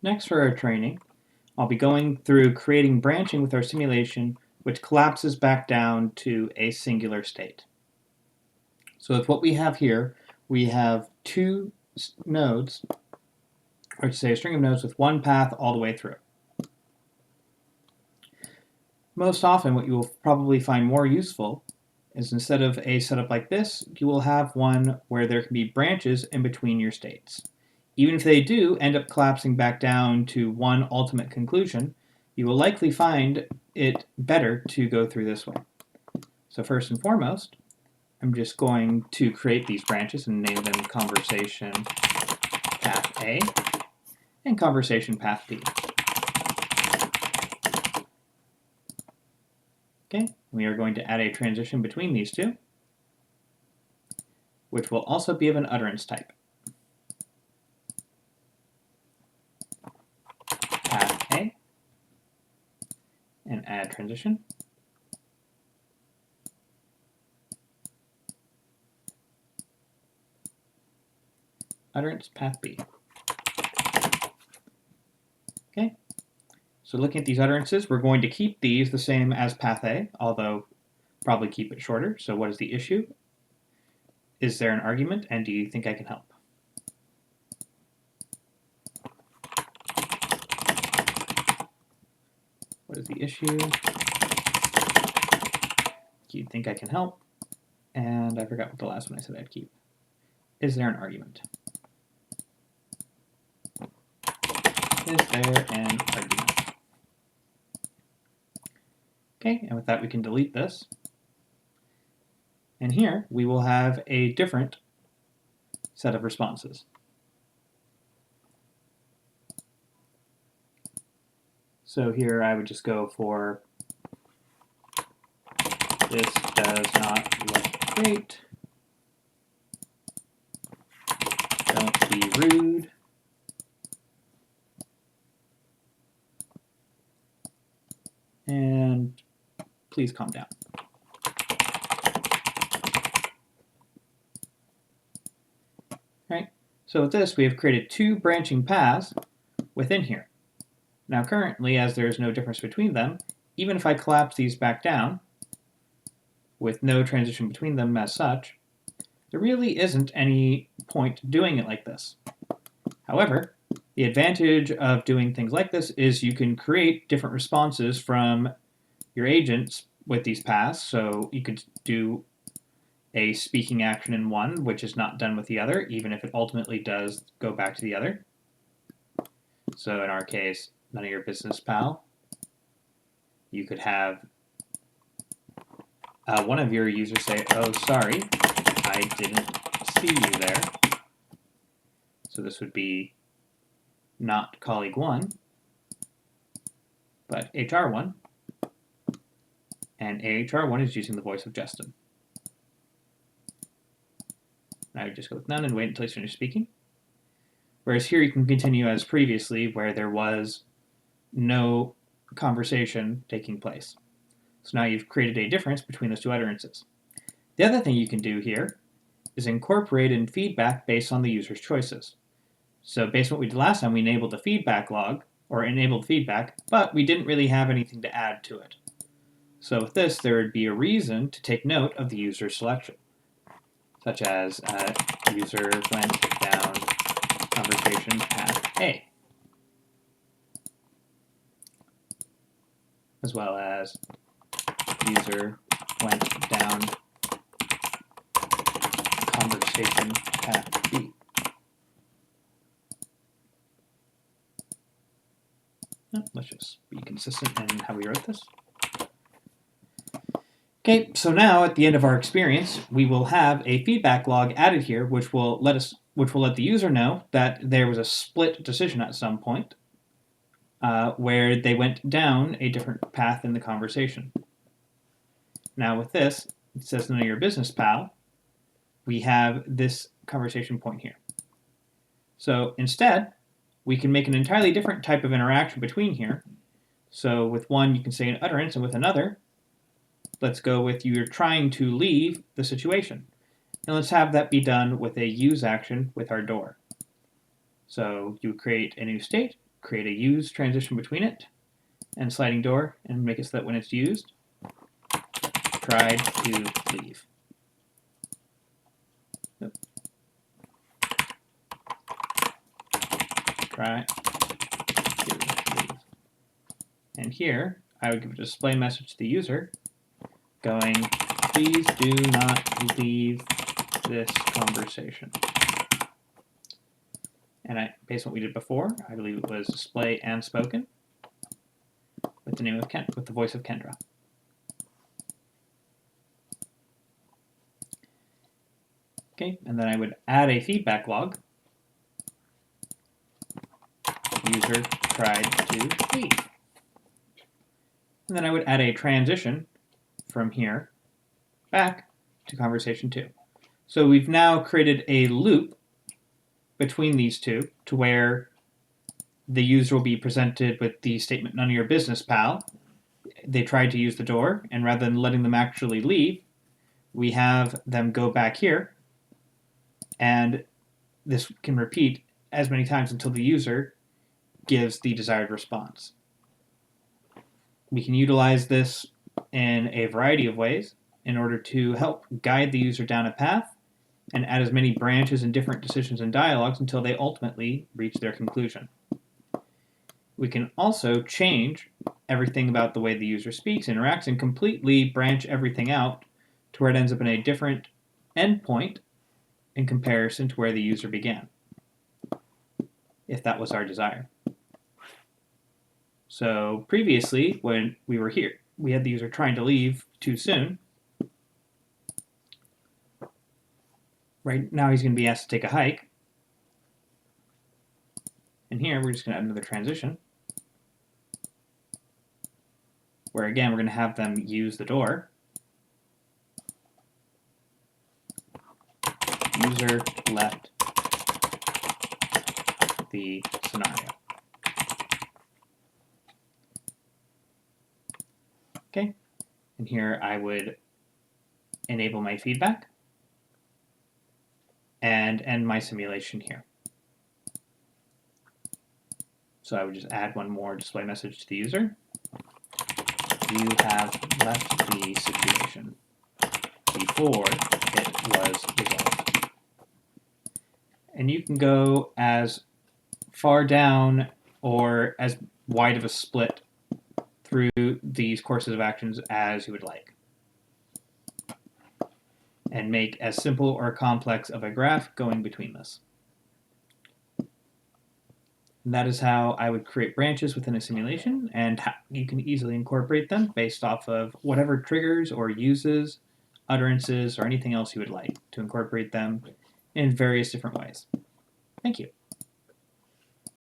Next for our training, I'll be going through creating branching with our simulation, which collapses back down to a singular state. So with what we have here, we have two nodes, or to say a string of nodes with one path all the way through. Most often, what you will probably find more useful is instead of a setup like this, you will have one where there can be branches in between your states. Even if they do end up collapsing back down to one ultimate conclusion, you will likely find it better to go through this way. So first and foremost, I'm just going to create these branches and name them conversation path A and conversation path B. Okay, we are going to add a transition between these two, which will also be of an utterance type. Path A, and add transition. Utterance path B. Okay, so looking at these utterances, we're going to keep these the same as path A, although probably keep it shorter. So what is the issue? Is there an argument, and do you think I can help? What is the issue? Do you think I can help? And I forgot what the last one I said I'd keep. Is there an argument? Is there an argument? Okay, and with that we can delete this. And here we will have a different set of responses. So here I would just go for this does not look great. Don't be rude. And please calm down. Right. So with this, we have created two branching paths within here. Now currently, as there is no difference between them, even if I collapse these back down, with no transition between them as such, there really isn't any point doing it like this. However, the advantage of doing things like this is you can create different responses from your agents with these paths. So you could do a speaking action in one, which is not done with the other, even if it ultimately does go back to the other. So in our case, none of your business, pal. You could have one of your users say, oh, sorry, I didn't see you there. So this would be not colleague 1, but HR1. And HR1 is using the voice of Justin. Now you just go with none and wait until he's finished speaking. Whereas here you can continue as previously, where there was no conversation taking place. So now you've created a difference between those two utterances. The other thing you can do here is incorporate in feedback based on the user's choices. So based on what we did last time, we enabled the feedback log, or enabled feedback, but we didn't really have anything to add to it. So with this, there would be a reason to take note of the user selection, such as user went down conversation path A, as well as user went down conversation path B. Let's just be consistent in how we wrote this. Okay, so now at the end of our experience, we will have a feedback log added here, which will let the user know that there was a split decision at some point, where they went down a different path in the conversation. Now with this, it says none of your business, pal. We have this conversation point here. So instead, we can make an entirely different type of interaction between here. So with one, you can say an utterance, and with another, let's go with you're trying to leave the situation. And let's have that be done with a use action with our door. So you create a new state, create a use transition between it and sliding door and make it so that when it's used, tried to leave. Nope. Try to leave. And here, I would give a display message to the user going, please do not leave this conversation. And based on what we did before, I believe it was display and spoken with the name of with the voice of Kendra. Okay, and then I would add a feedback log. User tried to leave. And then I would add a transition from here back to conversation 2. So we've now created a loop between these two to where the user will be presented with the statement, none of your business, pal. They tried to use the door, and rather than letting them actually leave, we have them go back here, and this can repeat as many times until the user gives the desired response. We can utilize this in a variety of ways in order to help guide the user down a path and add as many branches and different decisions and dialogues until they ultimately reach their conclusion. We can also change everything about the way the user speaks, interacts, and completely branch everything out to where it ends up in a different endpoint in comparison to where the user began, if that was our desire. So previously, when we were here, we had the user trying to leave too soon. Right now he's going to be asked to take a hike. And here we're just going to add another transition, where again we're going to have them use the door. User left the scenario. Okay, and here I would enable my feedback and end my simulation here. So I would just add one more display message to the user. You have left the situation before it was resolved. And you can go as far down or as wide of a split through these courses of actions as you would like, and make as simple or complex of a graph going between this. And that is how I would create branches within a simulation, and how you can easily incorporate them based off of whatever triggers or uses, utterances, or anything else you would like to incorporate them in various different ways. Thank you.